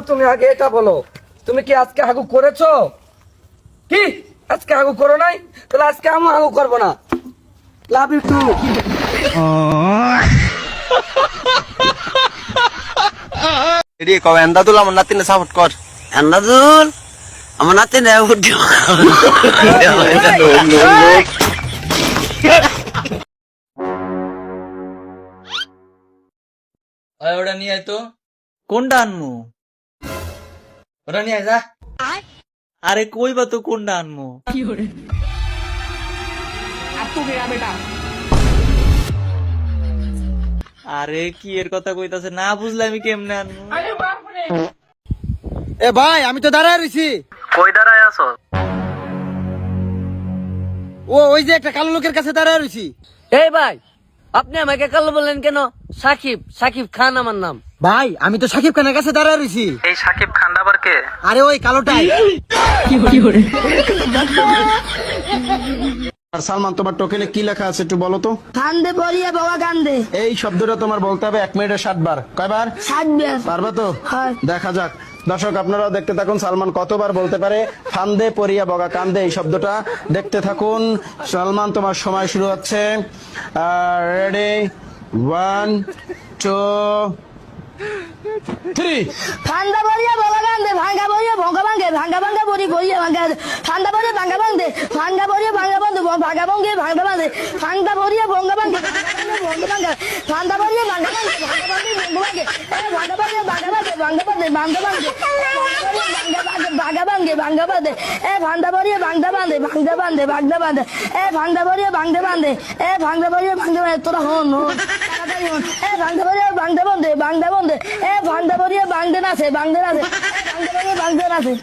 তুমি আগে এটা বলো, তুমি কি আজকে হাগু করেছো? কি আজকে হাগু করো নাই? তাহলে আজকে আমি হাগু করবো না। Love you two. এডি কও এন্দাদুল আমার নাতিনে সাপোর্ট কর। এন্দাদুল আমার নাতিনে ভোট দিব। ওটা নিয়ে আয় তো। কোনটা আনমু? ওটা নিয়ে আয় যা। আরে কইবা তো কোনটা আনমু? আরে কি এর কথা কইতাছে, না বুঝলে আমি কেমনে আনমু? এ ভাই আমি তো দাঁড়ায় রইছি। কই দাঁড়ায় আছো? ওই যে একটা কালো লোকের কাছে দাঁড়ায় রইছি। এই ভাই, আপনি আমাকে কালো বললেন কেন? সাকিব খান আমার নাম। ভাই আমি তো সাকিব খানের কাছে দাঁড়ায় রইছি। এই সাকিব খান আবার কে? আরে ওই কালোটাই। আর সালমান তোমার টোকেনে কি লেখা আছে একটু বলো তো। কান্দে পড়িয়া বাবা কান্দে। এই শব্দটা তোমার বলতে হবে 1 মিনিটে 60 বার। কয়বার? 60 বার। পারবা তো? হ্যাঁ। দেখা যাক। দর্শক আপনারাও দেখতে থাকুন সালমান কতবার বলতে পারে ফান্দে পড়িয়া বগা কান্দে এই শব্দটা। দেখতে থাকুন। সালমান তোমার সময় শুরু হচ্ছে। রেডি 1 2 3। ঠান্ডা পড়িয়া বাবা কান্দে, ভাঙ্গা পড়িয়া ভঙ্গা ভাঙ্গে, ভাঙ্গা ভাঙ্গা পড়ি পড়িয়া ভাঙ্গা। ঠান্ডা পড়িয়া ভাঙ্গা ভাঙ্গে, ভাঙ্গা পড়িয়া ভাঙ্গা ভাঙ্গে, ভাঙ্গা ভাঙ্গে ভাঙ্গা ভাঙ্গে, ঠান্ডা পড়িয়া ভঙ্গা ভাঙ্গে, ভঙ্গা ভাঙ্গে, ঠান্ডা পড়িয়া ভাঙ্গা ভাঙ্গে, ভাঙ্গা ভাঙ্গে ভঙ্গা ভাঙ্গে, ভাঙ্গা পড়িয়া ভাঙ্গা ভাঙ্গে, ভাঙ্গা ভাঙ্গে, ভাঙ্গা ভাঙ্গে, ভাঙ্গা ভাঙ্গে, ভাঙ্গা ভাঙ্গে, ভাঙ্গা পড়িয়া ভাঙ্গা ভাঙ্গে, ভাঙ্গা ভাঙ্গে, ভাঙ্গা ভাঙ্গে, ভাঙ্গা পড়িয়া ভাঙ্গা ভাঙ্গে, ভাঙ্গা পড়িয়া ভাঙ্গা ভাঙ্গে, তোরা হন তাড়াতাড়ি হন। ভাঙ্গা পড়িয়া ভাঙ্গা ভাঙ্গে, ভাঙ্গা ভাঙ্গে, ভাঙ্গা পড়িয়া ভাঙ্গা নাচে, ভাঙ্গা নাচে, ভাঙ্গা পড়িয়া ভাঙ্গা নাচে।